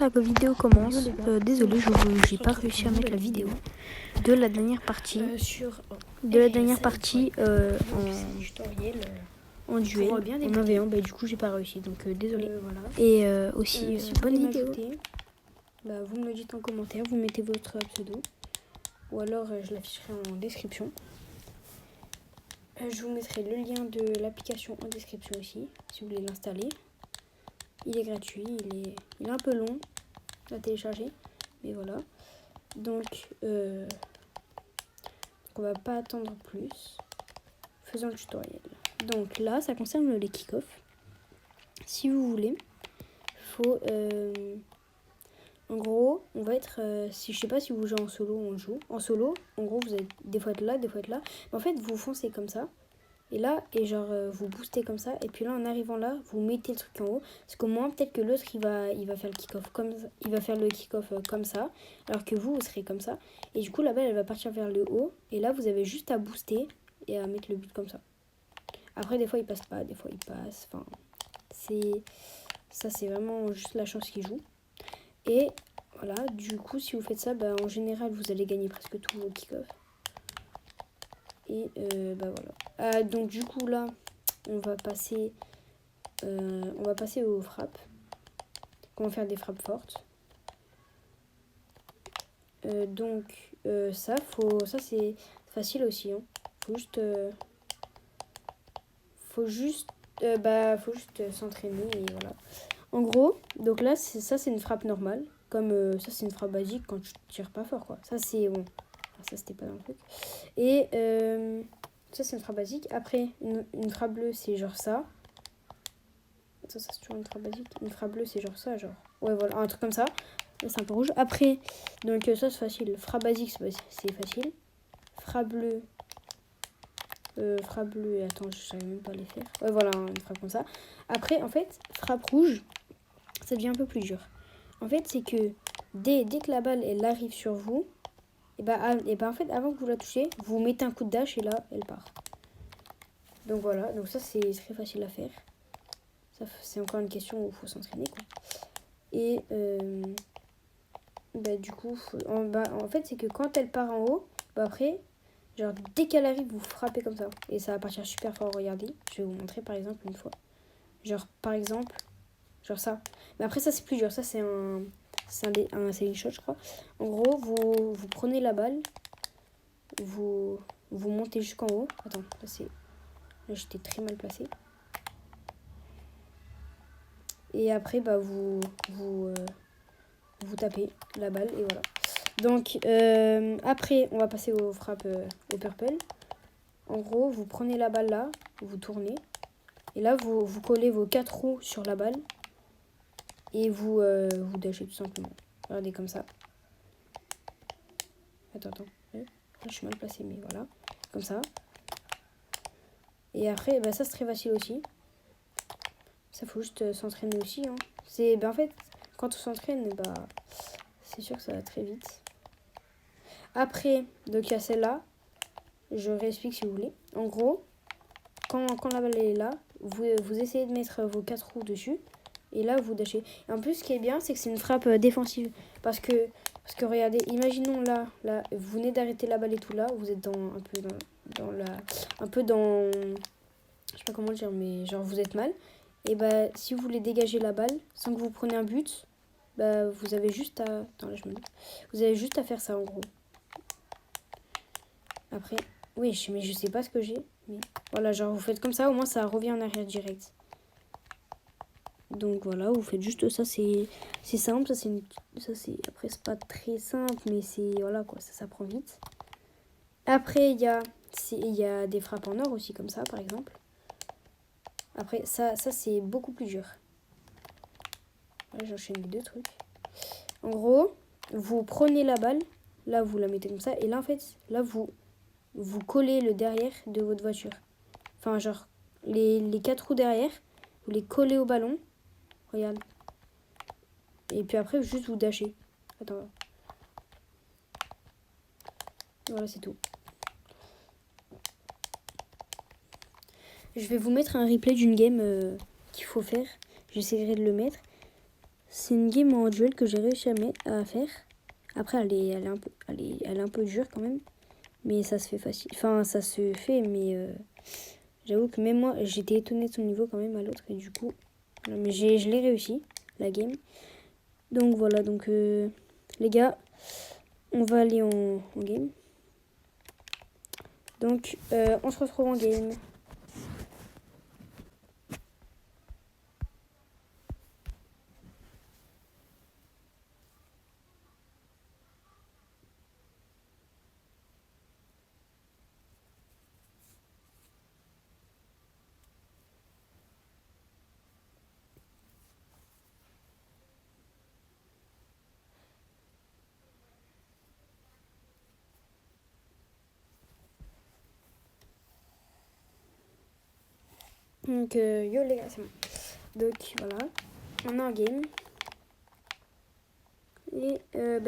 La vidéo commence. Désolé, j'ai pas réussi à mettre la vidéo de la dernière partie. En duel. En 1v1, du coup j'ai pas réussi, donc désolé. Voilà. Et aussi, si bonne vidéo. Vous me le dites en commentaire, vous mettez votre pseudo. Ou alors je l'afficherai en description. Je vous mettrai le lien de l'application en description aussi, si vous voulez l'installer. Il est gratuit, il est un peu long à télécharger, mais voilà. Donc, on va pas attendre plus. Faisons le tutoriel. Donc là, ça concerne les kick-off. Si vous voulez, faut... en gros, on va être... si je sais pas si vous jouez en solo, on joue. En solo, en gros, vous allez des fois être là, des fois être là. Mais en fait, vous foncez comme ça. Et là, vous boostez comme ça. Et puis là, en arrivant là, vous mettez le truc en haut. Parce qu'au moins, peut-être que l'autre, il va faire le kick-off comme ça. Il va faire le kick-off comme ça. Alors que vous serez comme ça. Et du coup, la balle, elle va partir vers le haut. Et là, vous avez juste à booster et à mettre le but comme ça. Après, des fois, il passe pas. Des fois, il passe. Enfin, ça, c'est vraiment juste la chance qui joue. Et voilà, du coup, si vous faites ça, en général, vous allez gagner presque tous vos kick-offs. Et voilà. Donc du coup là, on va passer aux frappes. Comment faire des frappes fortes. Ça c'est facile aussi. Hein. Faut juste s'entraîner et voilà. En gros, donc là c'est une frappe normale. Comme ça c'est une frappe basique quand tu tires pas fort quoi. Ça c'est bon. Ça c'était pas dans le truc. Et ça c'est une frappe basique. Après une frappe bleue c'est genre ça. Ça c'est toujours une frappe basique. Une frappe bleue c'est genre ça, genre. Ouais voilà, un truc comme ça. Là c'est un peu rouge. Après, donc ça c'est facile. Frappe basique c'est facile. Frappe bleue. Frappe bleue, attends, je savais même pas les faire. Ouais voilà, une frappe comme ça. Après en fait, frappe rouge, ça devient un peu plus dur. En fait c'est que dès que la balle elle arrive sur vous, et en fait avant que vous la touchiez, vous mettez un coup de dash et là elle part. Donc voilà, donc ça c'est très facile à faire. Ça c'est encore une question où il faut s'entraîner quoi. Et du coup, en fait c'est que quand elle part en haut, après, genre dès qu'elle arrive, vous frappez comme ça. Et ça va partir super fort, regardez. Je vais vous montrer par exemple une fois. Genre par exemple, genre ça. Mais après ça c'est plus dur, ça c'est une shot je crois. En gros, vous prenez la balle, vous montez jusqu'en haut. Attends, là j'étais très mal placé. Et après vous tapez la balle et voilà. Donc après on va passer aux frappes au purple. En gros vous prenez la balle là, vous tournez. Et là vous collez vos 4 roues sur la balle. Et vous dashez tout simplement. Regardez comme ça. Attends. Là, je suis mal placé mais voilà. Comme ça. Et après ça c'est très facile aussi. Ça faut juste s'entraîner aussi. Hein. En fait quand on s'entraîne c'est sûr que ça va très vite. Après, donc il y a celle-là. Je réexplique si vous voulez. En gros, quand la balle est là, vous essayez de mettre vos 4 roues dessus. Et là, vous dashez. Et en plus, ce qui est bien, c'est que c'est une frappe défensive. Parce que regardez, imaginons là, vous venez d'arrêter la balle et tout là. Vous êtes un peu dans... Je sais pas comment le dire, mais genre vous êtes mal. Et si vous voulez dégager la balle sans que vous preniez un but, vous avez juste à... Attends, là je me dis. Vous avez juste à faire ça en gros. Après, oui, mais je sais pas ce que j'ai. Mais voilà, genre vous faites comme ça, au moins ça revient en arrière direct. Donc voilà, vous faites juste ça, c'est simple. Après, c'est pas très simple, mais c'est... Voilà quoi, ça prend vite. Après, il y a des frappes en or aussi, comme ça, par exemple. Après, ça c'est beaucoup plus dur. Là, j'enchaîne les deux trucs. En gros, vous prenez la balle, là, vous la mettez comme ça, et là, en fait, là, vous collez le derrière de votre voiture. Enfin, genre, les 4 roues derrière, vous les collez au ballon. Regarde. Et puis après, juste vous dashez. Attends. Voilà, c'est tout. Je vais vous mettre un replay d'une game qu'il faut faire. J'essaierai de le mettre. C'est une game en duel que j'ai réussi à faire. Après, elle est un peu dure quand même. Mais ça se fait facile. Enfin, ça se fait, mais j'avoue que même moi, j'étais étonnée de son niveau quand même à l'autre. Et du coup, mais je l'ai réussi, la game. Donc voilà, donc les gars, on va aller en game. Donc, on se retrouve en game. Donc, yo les gars, c'est bon. Donc, voilà, on est en game. Et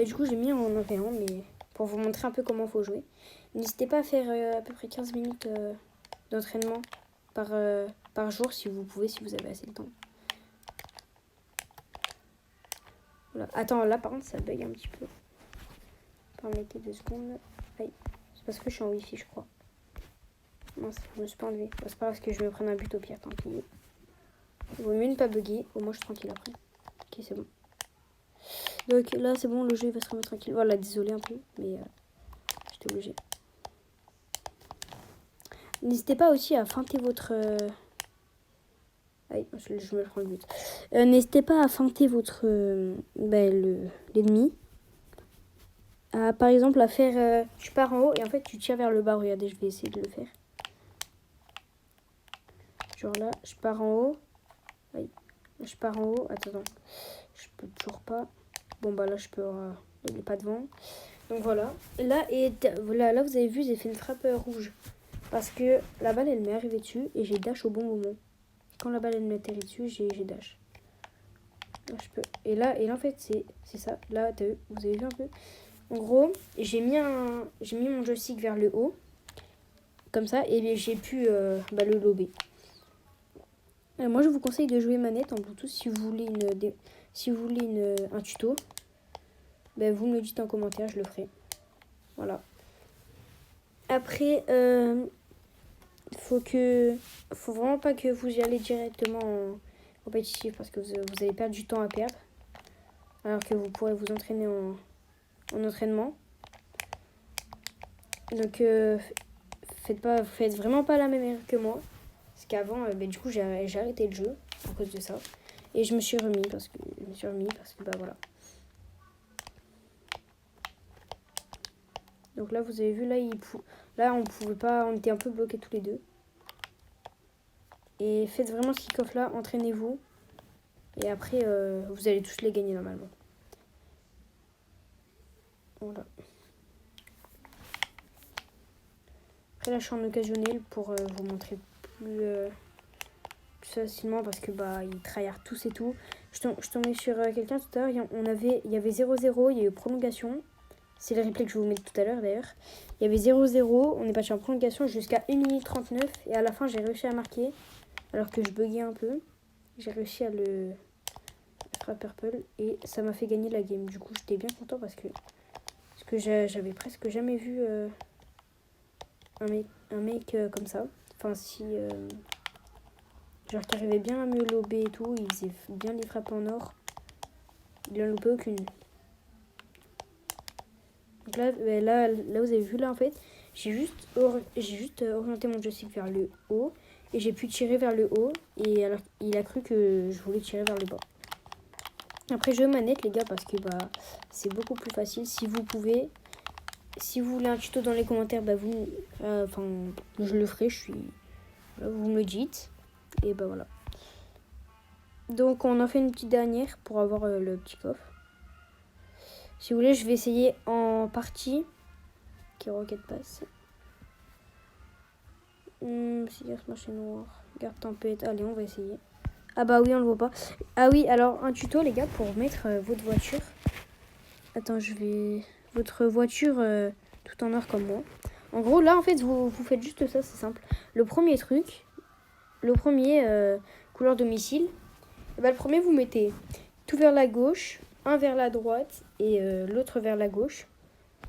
du coup, j'ai mis en 1v1, mais pour vous montrer un peu comment il faut jouer. N'hésitez pas à faire à peu près 15 minutes d'entraînement par jour, si vous pouvez, si vous avez assez de temps. Voilà. Attends, là, par contre, ça bug un petit peu. Permettez 2 secondes. Aïe. C'est parce que je suis en wifi, je crois. Mince, je me suis pas enlevé. Bah, c'est pas parce que je vais prendre un but au pire, tant pis. Il vaut mieux ne pas bugger. Au moins, je suis tranquille après. Ok, c'est bon. Donc là, c'est bon, le jeu il va se remettre tranquille. Voilà, désolé un peu, mais j'étais obligée. N'hésitez pas aussi à feinter votre... Aïe, je me prends le but. N'hésitez pas à feinter votre... l'ennemi. Par exemple, à faire... tu pars en haut et en fait, tu tires vers le bas. Regardez, je vais essayer de le faire. Genre là, je pars en haut. Aïe. Je pars en haut. Attends. Je peux toujours pas. Bon, bah là, je peux... il n'est pas devant. Donc voilà. Là, là, vous avez vu, j'ai fait une frappe rouge. Parce que la balle, elle m'est arrivée dessus et j'ai dash au bon moment. Quand la balle, elle m'est atterrie dessus, j'ai dash. Là, je peux... Et là, en fait, c'est ça. Là, vous avez vu un peu. En gros, j'ai mis mon joystick vers le haut. Comme ça. Et j'ai pu le lober. Moi, je vous conseille de jouer manette en Bluetooth si vous voulez un tuto. Vous me le dites en commentaire, je le ferai. Voilà. Après, faut vraiment pas que vous y allez directement en compétitif parce que vous allez perdre du temps à perdre. Alors que vous pourrez vous entraîner en entraînement. Donc, faites vraiment pas la même erreur que moi. Parce qu'avant, du coup, j'ai arrêté le jeu à cause de ça. Et je me suis remis parce que voilà. Donc là, vous avez vu, là, on pouvait pas, on était un peu bloqués tous les deux. Et faites vraiment ce kick-off là, entraînez-vous. Et après, vous allez tous les gagner normalement. Voilà. Après là, je suis en occasionnel pour vous montrer plus facilement parce que ils tryhard tous et tout. Je tombais sur quelqu'un tout à l'heure, il y avait 0-0, il y a eu prolongation. C'est le replay que je vais vous mettre tout à l'heure d'ailleurs. Il y avait 0-0, on est parti en prolongation jusqu'à 1 minute 39 et à la fin j'ai réussi à marquer alors que je buguais un peu. J'ai réussi à le frapper purple et ça m'a fait gagner la game. Du coup j'étais bien content parce que j'avais presque jamais vu un mec comme ça. Enfin si... genre qui arrivait bien à me lober et tout, il faisait bien les frappes en or. Il en loupait aucune. Donc là, vous avez vu là en fait, j'ai juste orienté mon joystick vers le haut et j'ai pu tirer vers le haut et alors il a cru que je voulais tirer vers le bas. Après je manette les gars parce que c'est beaucoup plus facile si vous pouvez. Si vous voulez un tuto dans les commentaires, je le ferai, vous me le dites et voilà. Donc on en fait une petite dernière pour avoir le petit coffre. Si vous voulez, je vais essayer en partie. Qui roquette passe. Cigasse marché noir. Garde tempête. Allez, on va essayer. Ah bah oui, on le voit pas. Ah oui, alors un tuto les gars pour mettre votre voiture. Attends, votre voiture tout en or comme moi. En gros, là en fait, vous faites juste ça, c'est simple. Le premier couleur domicile. Le premier, vous mettez tout vers la gauche, un vers la droite et l'autre vers la gauche.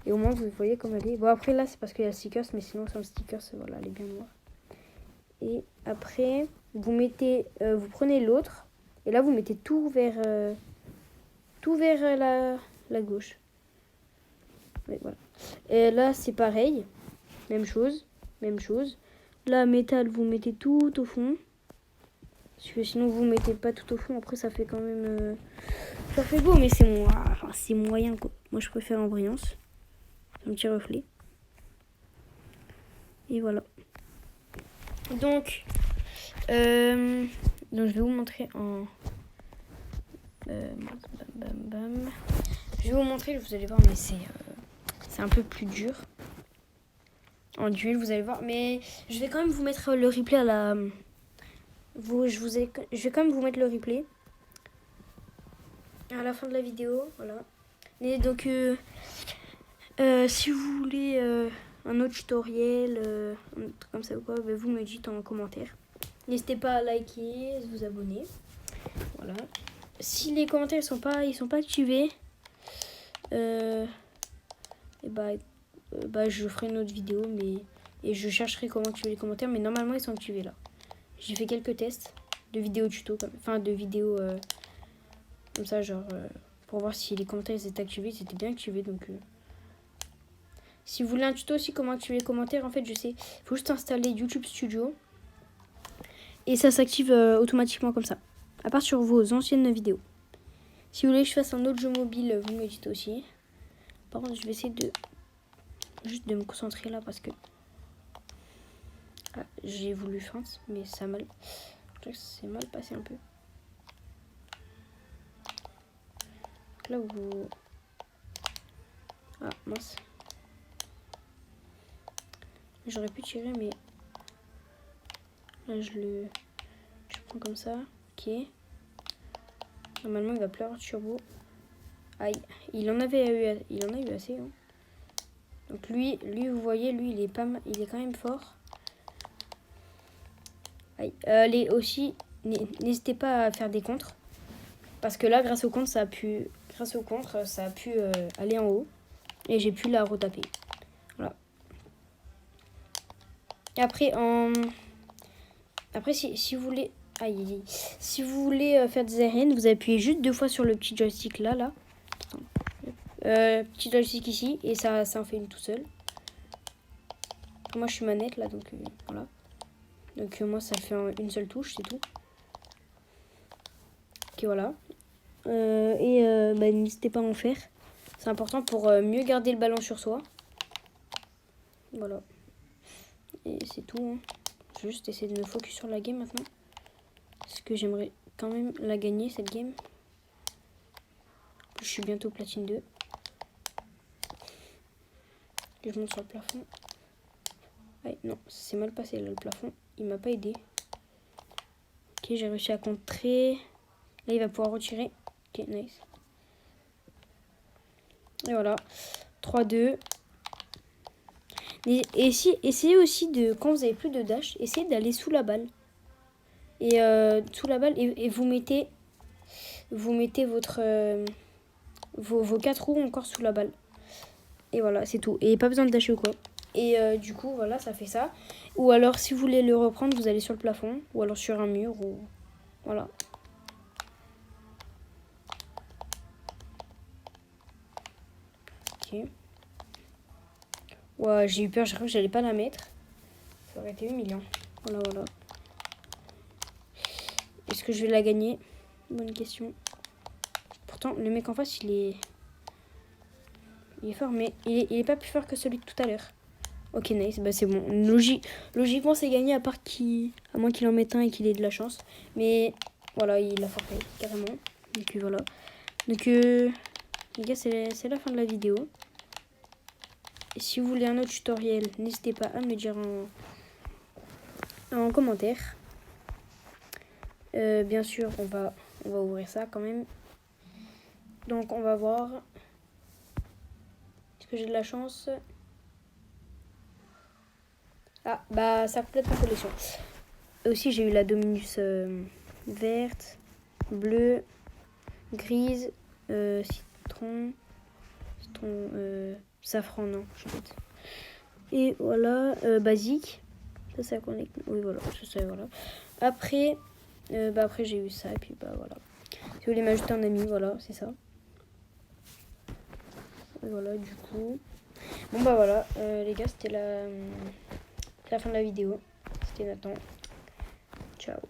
Et au moins vous voyez comme elle est. Bon après là c'est parce qu'il y a le stickers, mais sinon sans le stickers, voilà, elle est bien noire. Et après vous mettez, vous prenez l'autre et là vous mettez tout vers la gauche. Oui, voilà. Et là c'est pareil, même chose. Là métal vous mettez tout au fond. Parce que sinon vous mettez pas tout au fond, après ça fait quand même ça fait beau, mais c'est moyen quoi. Moi je préfère en brillance, un petit reflet. Et voilà. Donc je vais vous montrer en je vais vous montrer, vous allez voir, mais c'est un peu plus dur en duel, vous allez voir, mais je vais quand même vous mettre le replay à la je vais quand même vous mettre le replay à la fin de la vidéo, voilà. Et donc si vous voulez un autre tutoriel, un truc comme ça ou quoi, bah, vous me dites en commentaire. N'hésitez pas à liker, à vous abonner. Voilà. Si les commentaires sont pas activés, et je ferai une autre vidéo, et je chercherai comment activer les commentaires, mais normalement ils sont activés là. J'ai fait quelques tests de vidéos tuto, de vidéos comme ça, genre pour voir si les commentaires étaient activés, c'était bien activé. Donc si vous voulez un tuto aussi comment activer les commentaires, en fait je sais, il faut juste installer YouTube Studio et ça s'active automatiquement comme ça, à part sur vos anciennes vidéos. Si vous voulez que je fasse un autre jeu mobile, vous me dites aussi. Par contre je vais essayer juste de me concentrer là parce que j'ai voulu feindre, mais ça c'est mal passé un peu. Donc là vous... Ah mince. J'aurais pu tirer, mais là je prends comme ça. Ok. Normalement il va plus avoir de turbo. Aïe, il en a eu assez. Hein. Donc lui vous voyez, lui il est quand même fort. Aïe. Aussi, n'hésitez pas à faire des contres. Parce que là, grâce au contre, ça a pu aller en haut. Et j'ai pu la retaper. Voilà. Et après, si vous voulez... Aïe. Si vous voulez faire des arènes, vous appuyez juste 2 fois sur le petit joystick là. Petit joystick ici. Et ça en fait une tout seul. Moi, je suis manette là, donc voilà. Donc moi, ça fait une seule touche, c'est tout. Ok, voilà. N'hésitez pas à en faire. C'est important pour mieux garder le ballon sur soi. Voilà. Et c'est tout. Hein. Je vais juste essayer de me focus sur la game maintenant. Parce que j'aimerais quand même la gagner, cette game. Je suis bientôt platine 2. Et je monte sur le plafond. Ah, non, ça s'est mal passé là, le plafond. Il m'a pas aidé. Ok, j'ai réussi à contrer. Là, il va pouvoir retirer. Ok, nice. Et voilà. 3-2. Et essayez aussi de, quand vous avez plus de dash, essayez d'aller sous la balle. Et sous la balle, et vous mettez votre vos 4 roues encore sous la balle. Et voilà, c'est tout. Et pas besoin de dasher ou quoi. Et du coup, voilà, ça fait ça. Ou alors, si vous voulez le reprendre, vous allez sur le plafond. Ou alors sur un mur. Ou... Voilà. Ok. Ouais, j'ai eu peur, j'ai cru que j'allais pas la mettre. Ça aurait été humiliant. Voilà. Est-ce que je vais la gagner? Bonne question. Pourtant, le mec en face, il est fort, mais il est pas plus fort que celui de tout à l'heure. Ok, nice, bah c'est bon. Logiquement, c'est gagné, à moins qu'il en mette un et qu'il ait de la chance. Mais voilà, il a forfait, carrément. Donc voilà. Donc, les gars, c'est la fin de la vidéo. Et si vous voulez un autre tutoriel, n'hésitez pas à me dire en commentaire. Bien sûr, on va ouvrir ça quand même. Donc, on va voir. Est-ce que j'ai de la chance? Ah, bah, ça complète ma collection. Et aussi, j'ai eu la Dominus verte, bleue, grise, citron, safran, non, je sais. Et voilà, basique. Ça connecte. Oui, voilà, c'est ça, voilà. Après, après j'ai eu ça, et puis voilà. Si vous voulez m'ajouter un ami, voilà, c'est ça. Et voilà, du coup. Bon, voilà, les gars, c'était la fin de la vidéo. C'était Nathan. Ciao.